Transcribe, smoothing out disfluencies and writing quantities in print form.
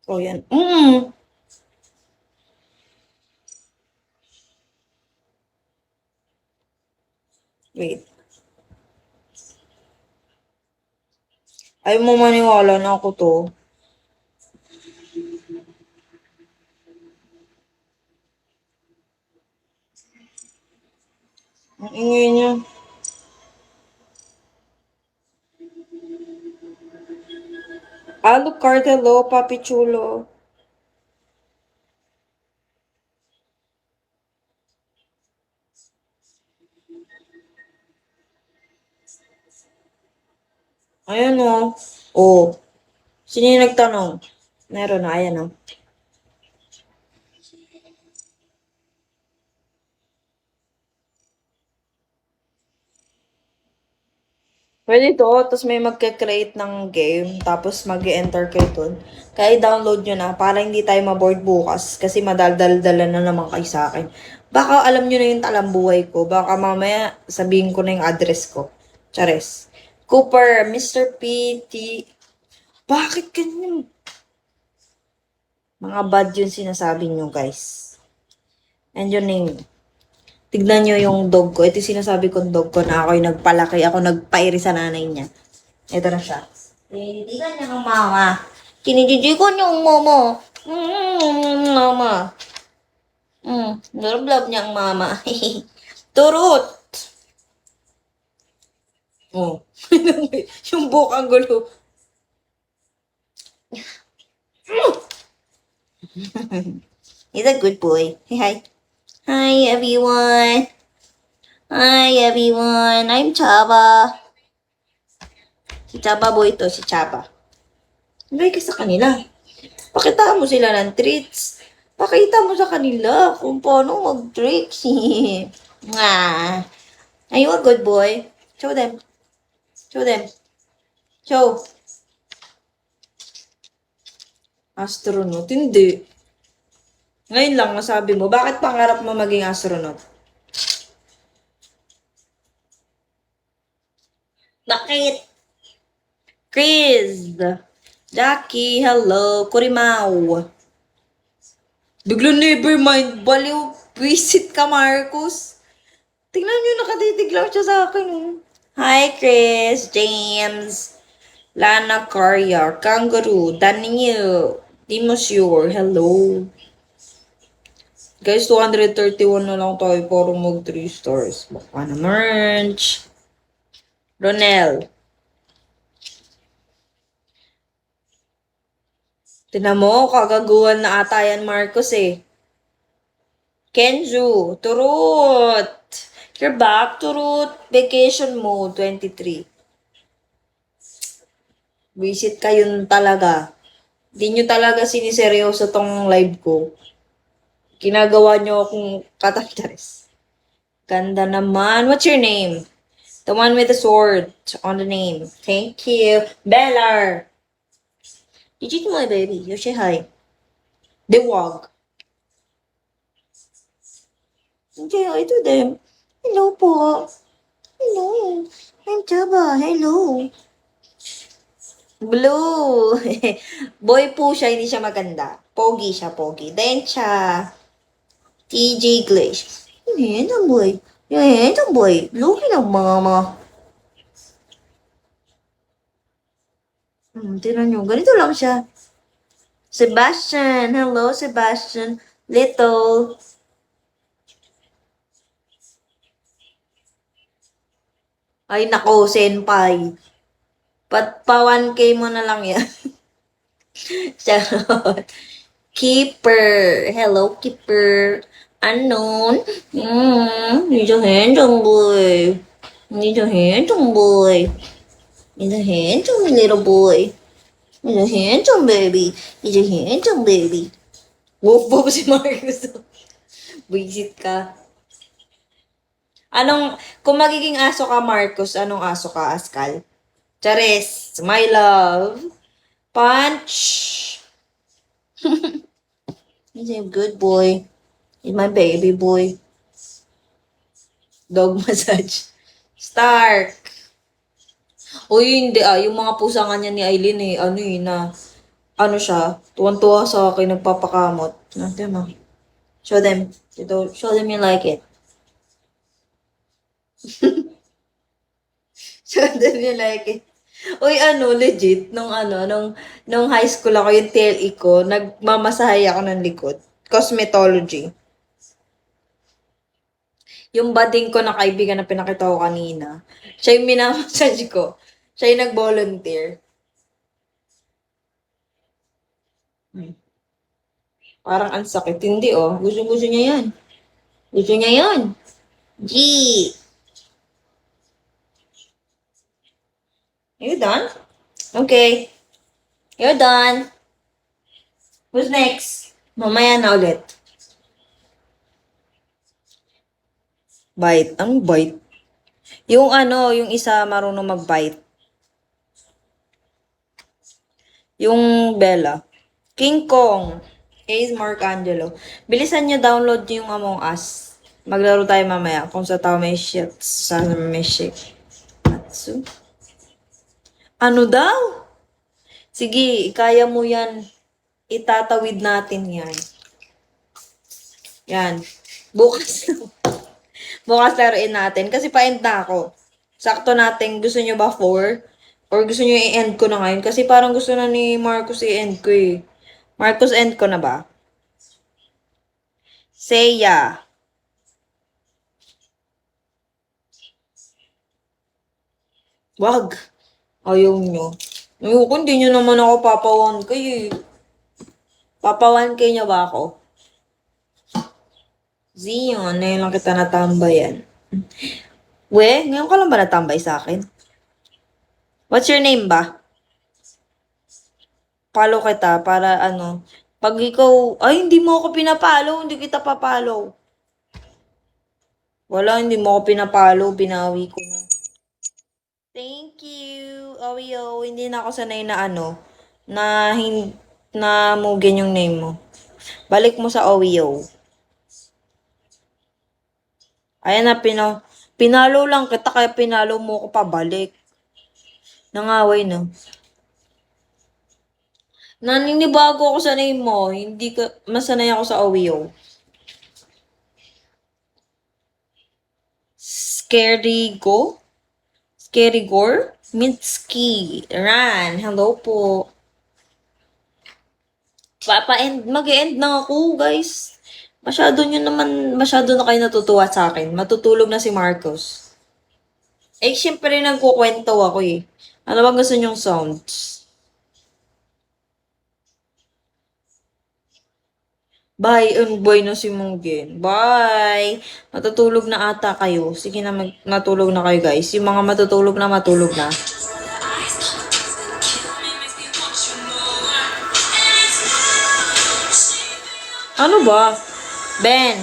O yan. Wait. Ay mo maniwala na ako to. Ang ingay niya. Alucard, hello, Papi Chulo. Ayan o. Oh. Sino yung nagtanong? Meron na, ayan o. Pwede to, tapos may magka-create ng game, tapos mag-enter kayo dun. Kaya i-download nyo na para hindi tayo maboard bukas kasi madaldal-dala na naman kayo sa akin. Baka alam nyo na yung talambuhay ko. Baka mamaya sabihin ko na yung address ko. Chares. Cooper, Mr. P, T. Bakit ganyan? Mga bad yung sinasabi nyo, guys. And your name. Tignan nyo yung dog ko. Ito yung sinasabi kong dog ko na ako yung nagpalaki. Ako nagpairi sa nanay niya. Ito na siya. Tignan niya ng mama. Kinijijikon yung mama. Mama. Love niya ang mama. Turot. Oh. Yung buhok ang gulo. He's a good boy. Hey, hi. Hi, everyone. Hi, everyone. I'm Chaba. Si Chaba boy to, si Chaba. Hanggang ka sa kanila. Pakita mo sila ng treats. Pakita mo sa kanila kung paano mag-tricks. Mwah. Are you a good boy? Show them. Show them. Show. Astronaut? Hindi. Ngayon lang masabi mo, bakit pangarap mo maging astronaut? Bakit? Chris. Jackie, hello. Kurimaw. Bigla never mind. Baliw. Visit ka, Marcos. Tingnan nyo, nakatitig lang siya sa akin. Oh. Hi, Chris. James. Lana Carrier. Kangaroo. Daniel. Dimosure. Hello. Guys, 231 na lang tayo para mag 3 stars. Baka na merch. Ronel. Tinan mo, kagaguhan na ata yan, Marcos eh. Kenju, Turut. You're back, Turut. Vacation mode, 23. Visit kayo talaga. Di nyo talaga siniseryoso tong live ko. Ginagawa nyo akong katantares. Ganda naman. What's your name? The one with the sword on the name. Thank you. Bellar. Did you do my baby? You say hi. The wag. Say hi to them. Hello po. Hello. I'm Chaba. Hello. Blue. Boy po siya, hindi siya maganda. Pogi siya, pogi. Dencha. TJ Glaze. Yan boy. Yan boy. Luki ng mama. Tignan nyo. Ganito lang siya. Sebastian. Hello, Sebastian. Little. Ay, nako, senpai. Pa 1K mo na lang yan. Charot. Keeper. Hello, Keeper. Unknown. He's a handsome boy. He's a handsome boy. He's a handsome little boy. He's a handsome baby. He's a handsome baby. Wolf Bob si Marcus. Visit ka. Kung magiging aso ka, Marcos, anong aso ka, Askal? Charis, my love. Punch. He's a good boy. He's my baby boy. Dog massage. Stark. Uy, hindi yung mga pusa nga niya ni Aileen na ano siya, tuwan-tuwa sa akin, nagpapakamot. Natin mo. Show them. Show them you like it. Show them you like it. Uy, legit, nung high school ako, yung TLE ko, nagmamasahay ako ng likod. Cosmetology. Yung bading ko na kaibigan na pinakita ko kanina, siya yung minamassage ko. Siya yung nag-volunteer. Parang ang sakit. Hindi, oh. Gusto niya yan. Gusto niya yan. G. You done? Okay. You're done. Who's next? Mamaya na ulit. Bite. Ang bite. Yung isa marunong mag-bite. Yung Bella. King Kong. Ace Marcangelo. Bilisan nyo download yung Among Us. Maglaro tayo mamaya kung sa tao may shit. Sa may shit. Matsu. Ano daw? Sige, kaya mo yan. Itatawid natin yan. Yan. Bukas bukas laruin natin. Kasi pa-end na ako. Sakto natin. Gusto nyo ba 4? Or gusto nyo i-end ko na ngayon? Kasi parang gusto na ni Marcos i-end ko eh. Marcos, end ko na ba? Seiya. Wag. Ayaw nyo. Ayoko, hindi nyo naman ako papawan kayo eh. Papawan kayo nyo ba ako? Zion, ngayon lang kita natambayan. We, ngayon ka lang ba natambay sa akin? What's your name ba? Follow kita para pag ikaw, ay hindi mo ako pinapalo, hindi kita papalo. Wala, hindi mo ako pinapalo, binawi ko na. Thank you, Oreo. Hindi na ako sanay na na mugin yung name mo. Balik mo sa Oreo. Ayan na, pinalo lang kita, kaya pinalo mo ko pabalik. Nangaway na. Naninibago ako sa name mo. Hindi ka, masanay ako sa Oreo. Scary Go? Scary Gore? Mitski. Ran. Hello po. Mag-end na ako, guys. Masyado na kayo natutuwa sa akin. Matutulog na si Marcos. Eh, syempre nagkukwento ako eh. Ano bang gusto nyong sounds? Bye, boy na si Mugen. Bye! Matutulog na ata kayo. Sige na, matulog na kayo guys. Yung mga matutulog na, matulog na. Ano ba? Ben!